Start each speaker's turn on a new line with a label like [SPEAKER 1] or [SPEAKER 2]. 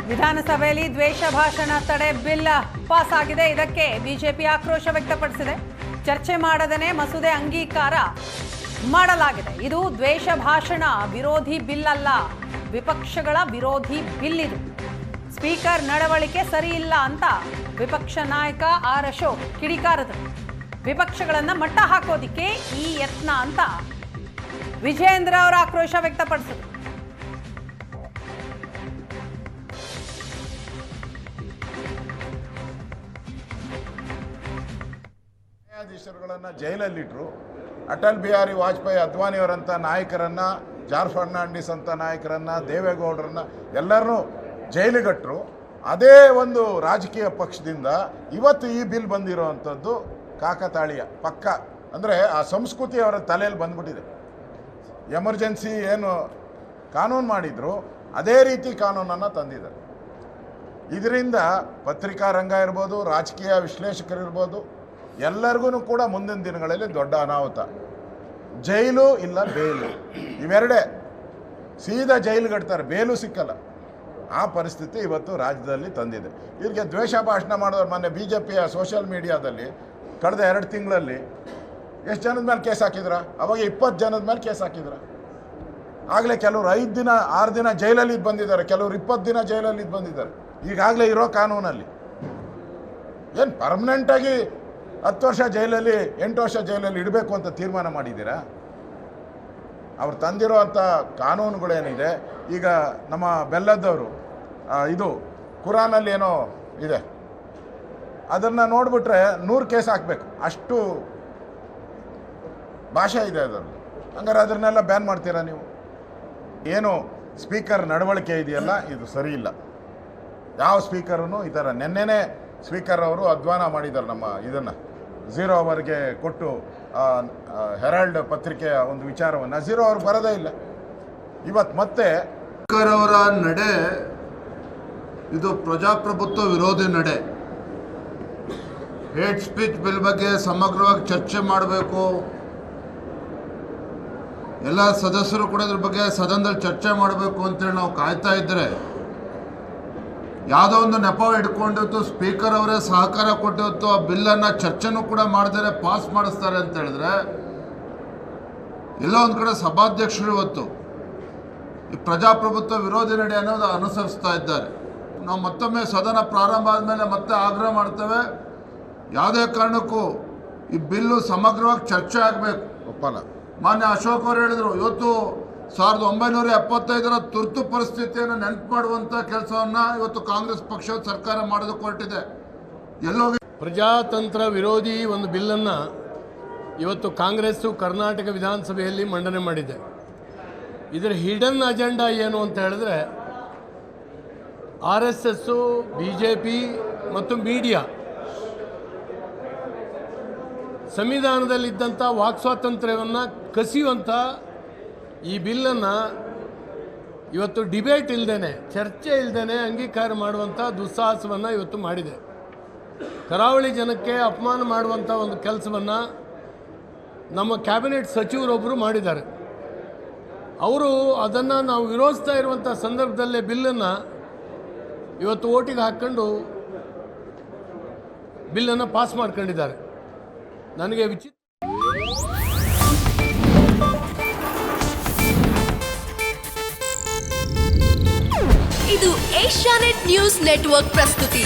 [SPEAKER 1] ವಿಧಾನಸಭೆಯಲ್ಲಿ ದ್ವೇಷ ಭಾಷಣ ತಡೆ ಬಿಲ್ ಪಾಸ್ ಆಗಿದೆ. ಇದಕ್ಕೆ ಬಿಜೆಪಿ ಆಕ್ರೋಶ ವ್ಯಕ್ತಪಡಿಸಿದೆ. ಚರ್ಚೆ ಮಾಡದೇ ಮಸೂದೆ ಅಂಗೀಕಾರ ಮಾಡಲಾಗಿದೆ. ಇದು ದ್ವೇಷ ಭಾಷಣ ವಿರೋಧಿ ಬಿಲ್ ಅಲ್ಲ, ವಿಪಕ್ಷಗಳ ವಿರೋಧಿ ಬಿಲ್ ಇದು. ಸ್ಪೀಕರ್ ನಡವಳಿಕೆ ಸರಿ ಇಲ್ಲ ಅಂತ ವಿಪಕ್ಷ ನಾಯಕ ಆರ್ ಅಶೋಕ್ ಕಿಡಿಕಾರದರು. ವಿಪಕ್ಷಗಳನ್ನ ಮಟ್ಟ ಹಾಕೋದಿಕ್ಕೆ ಈ ಯತ್ನ ಅಂತ ವಿಜೇಂದ್ರ ಅವರ ಆಕ್ರೋಶ ವ್ಯಕ್ತಪಡಿಸಿದರು.
[SPEAKER 2] ನ್ಯಾಯಾಧೀಶರುಗಳನ್ನು ಜೈಲಲ್ಲಿಟ್ಟರು. ಅಟಲ್ ಬಿಹಾರಿ ವಾಜಪೇಯಿ, ಅದ್ವಾನಿಯವರಂಥ ನಾಯಕರನ್ನ, ಜಾರ್ಜ್ ಫರ್ನಾಂಡಿಸ್ ಅಂತ ನಾಯಕರನ್ನ, ದೇವೇಗೌಡರನ್ನ ಎಲ್ಲರನ್ನೂ ಜೈಲಿಗಟ್ಟರು. ಅದೇ ಒಂದು ರಾಜಕೀಯ ಪಕ್ಷದಿಂದ ಇವತ್ತು ಈ ಬಿಲ್ ಬಂದಿರೋ ಅಂಥದ್ದು ಕಾಕತಾಳೀಯ ಪಕ್ಕ. ಅಂದರೆ ಆ ಸಂಸ್ಕೃತಿ ಅವರ ತಲೆಯಲ್ಲಿ ಬಂದ್ಬಿಟ್ಟಿದೆ. ಎಮರ್ಜೆನ್ಸಿ ಏನು ಕಾನೂನು ಮಾಡಿದ್ರು ಅದೇ ರೀತಿ ಕಾನೂನನ್ನು ತಂದಿದ್ದಾರೆ. ಇದರಿಂದ ಪತ್ರಿಕಾ ರಂಗ ಇರ್ಬೋದು, ರಾಜಕೀಯ ವಿಶ್ಲೇಷಕರಿರ್ಬೋದು, ಎಲ್ಲರಿಗೂ ಕೂಡ ಮುಂದಿನ ದಿನಗಳಲ್ಲಿ ದೊಡ್ಡ ಅನಾಹುತ. ಜೈಲು ಇಲ್ಲ ಬೇಲು, ಇವೆರಡೇ. ಸೀದಾ ಜೈಲಿಗಡ್ತಾರೆ, ಬೇಲು ಸಿಕ್ಕಲ್ಲ. ಆ ಪರಿಸ್ಥಿತಿ ಇವತ್ತು ರಾಜ್ಯದಲ್ಲಿ ತಂದಿದೆ. ಇವರಿಗೆ ದ್ವೇಷ ಭಾಷಣ ಮಾಡೋರು ಮೊನ್ನೆ ಬಿ ಜೆ ಪಿಯ ಸೋಷಿಯಲ್ ಮೀಡಿಯಾದಲ್ಲಿ ಕಳೆದ 2 ತಿಂಗಳಲ್ಲಿ ಎಷ್ಟು ಜನದ ಮೇಲೆ ಕೇಸ್ ಹಾಕಿದ್ರ? ಅವಾಗ 20 ಜನದ ಮೇಲೆ ಕೇಸ್ ಹಾಕಿದ್ರ. ಆಗಲೇ ಕೆಲವರು 5 ದಿನ 6 ದಿನ ಜೈಲಲ್ಲಿ ಬಂದಿದ್ದಾರೆ, ಕೆಲವರು 20 ದಿನ ಜೈಲಲ್ಲಿ ಬಂದಿದ್ದಾರೆ. ಈಗಾಗಲೇ ಇರೋ ಕಾನೂನಲ್ಲಿ ಏನು ಪರ್ಮನೆಂಟಾಗಿ 10 ವರ್ಷ ಜೈಲಲ್ಲಿ 8 ವರ್ಷ ಜೈಲಲ್ಲಿ ಇಡಬೇಕು ಅಂತ ತೀರ್ಮಾನ ಮಾಡಿದ್ದೀರಾ? ಅವ್ರು ತಂದಿರೋ ಅಂಥ ಕಾನೂನುಗಳೇನಿದೆ, ಈಗ ನಮ್ಮ ಬೆಲ್ಲದವರು ಇದು ಕುರಾನಲ್ಲಿ ಏನೋ ಇದೆ, ಅದನ್ನು ನೋಡಿಬಿಟ್ರೆ 100 ಕೇಸ್ ಹಾಕಬೇಕು, ಅಷ್ಟು ಭಾಷೆ ಇದೆ ಅದರಲ್ಲಿ. ಹಂಗಾರೆ ಅದನ್ನೆಲ್ಲ ಬ್ಯಾನ್ ಮಾಡ್ತೀರಾ ನೀವು? ಏನು ಸ್ಪೀಕರ್ ನಡವಳಿಕೆ ಇದೆಯಲ್ಲ, ಇದು ಸರಿ ಇಲ್ಲ. ಯಾವ ಸ್ಪೀಕರನ್ನು ಈ ಥರ ನೆನ್ನೆನೇ ಸ್ಪೀಕರ್ ಅವರು ಅಧ್ವಾನ ಮಾಡಿದ್ದಾರೆ ನಮ್ಮ ಇದನ್ನು 0 ಅವರ್ಗೆ ಕೊಟ್ಟು ಹೆರಾಲ್ಡ್ ಪತ್ರಿಕೆಯ ಒಂದು ವಿಚಾರವನ್ನು 0 ಅವರ್ ಬರೋದೇ ಇಲ್ಲ. ಇವತ್ತು ಮತ್ತೆ
[SPEAKER 3] ಸ್ಪೀಕರ್ ಅವರ ನಡೆ ಇದು ಪ್ರಜಾಪ್ರಭುತ್ವ ವಿರೋಧಿ ನಡೆ. ಹೇಟ್ ಸ್ಪೀಚ್ ಬಿಲ್ ಬಗ್ಗೆ ಸಮಗ್ರವಾಗಿ ಚರ್ಚೆ ಮಾಡಬೇಕು, ಎಲ್ಲ ಸದಸ್ಯರು ಕೂಡ ಇದ್ರ ಬಗ್ಗೆ ಸದನದಲ್ಲಿ ಚರ್ಚೆ ಮಾಡಬೇಕು ಅಂತೇಳಿ ನಾವು ಕಾಯ್ತಾ ಇದ್ದರೆ, ಯಾವುದೋ ಒಂದು ನೆಪ ಇಟ್ಕೊಂಡಿತ್ತು ಸ್ಪೀಕರ್ ಅವರೇ ಸಹಕಾರ ಕೊಟ್ಟಿತ್ತು, ಆ ಬಿಲ್ಲನ್ನು ಚರ್ಚೆನೂ ಕೂಡ ಮಾಡಿದರೆ ಪಾಸ್ ಮಾಡಿಸ್ತಾರೆ ಅಂತ ಹೇಳಿದ್ರೆ, ಎಲ್ಲೋ ಒಂದು ಕಡೆ ಸಭಾಧ್ಯಕ್ಷರು ಇವತ್ತು ಈ ಪ್ರಜಾಪ್ರಭುತ್ವ ವಿರೋಧಿ ನಡೆ ಅನ್ನೋದು ಅನುಸರಿಸ್ತಾ ಇದ್ದಾರೆ. ನಾವು ಮತ್ತೊಮ್ಮೆ ಸದನ ಪ್ರಾರಂಭ ಆದಮೇಲೆ ಮತ್ತೆ ಆಗ್ರಹ ಮಾಡ್ತೇವೆ, ಯಾವುದೇ ಕಾರಣಕ್ಕೂ ಈ ಬಿಲ್ಲು ಸಮಗ್ರವಾಗಿ ಚರ್ಚೆ ಆಗಬೇಕು.
[SPEAKER 2] ಒಪ್ಪಲ್ಲ.
[SPEAKER 3] ಮಾನ್ಯ ಅಶೋಕ್ ಅವರು ಹೇಳಿದರು, ಇವತ್ತು 1975ರ ತುರ್ತು ಪರಿಸ್ಥಿತಿಯನ್ನು ನೆನಪು ಮಾಡುವಂಥ ಕೆಲಸವನ್ನು ಇವತ್ತು ಕಾಂಗ್ರೆಸ್ ಪಕ್ಷ ಸರ್ಕಾರ ಮಾಡೋದಕ್ಕೆ ಹೊರಟಿದೆ. ಎಲ್ಲೋಗಿ
[SPEAKER 4] ಪ್ರಜಾತಂತ್ರ ವಿರೋಧಿ ಒಂದು ಬಿಲ್ಲನ್ನು ಇವತ್ತು ಕಾಂಗ್ರೆಸ್ಸು ಕರ್ನಾಟಕ ವಿಧಾನಸಭೆಯಲ್ಲಿ ಮಂಡನೆ ಮಾಡಿದೆ. ಇದರ ಹಿಡನ್ ಅಜೆಂಡಾ ಏನು ಅಂತ ಹೇಳಿದ್ರೆ, RSS, BJP ಮತ್ತು ಮೀಡಿಯಾ ಸಂವಿಧಾನದಲ್ಲಿದ್ದಂಥ ವಾಕ್ ಸ್ವಾತಂತ್ರ್ಯವನ್ನು ಕಸಿಯುವಂಥ ಈ ಬಿಲ್ಲನ್ನು ಇವತ್ತು ಡಿಬೇಟ್ ಇಲ್ಲದೇ, ಚರ್ಚೆ ಇಲ್ಲದೇ ಅಂಗೀಕಾರ ಮಾಡುವಂಥ ದುಸ್ಸಾಹಸವನ್ನು ಇವತ್ತು ಮಾಡಿದೆ. ಕರಾವಳಿ ಜನಕ್ಕೆ ಅಪಮಾನ ಮಾಡುವಂಥ ಒಂದು ಕೆಲಸವನ್ನು ನಮ್ಮ ಕ್ಯಾಬಿನೆಟ್ ಸಚಿವರೊಬ್ಬರು ಮಾಡಿದ್ದಾರೆ. ಅವರು ಅದನ್ನು ನಾವು ವಿರೋಧಿಸ್ತಾ ಇರುವಂಥ ಸಂದರ್ಭದಲ್ಲೇ ಬಿಲ್ಲನ್ನು ಇವತ್ತು ಓಟಿಗೆ ಹಾಕ್ಕೊಂಡು ಬಿಲ್ಲನ್ನು ಪಾಸ್ ಮಾಡ್ಕೊಂಡಿದ್ದಾರೆ. ನನಗೆ
[SPEAKER 5] ಇದು ಏಷ್ಯಾನೆಟ್ ನ್ಯೂಸ್ ನೆಟ್ವರ್ಕ್ ಪ್ರಸ್ತುತಿ.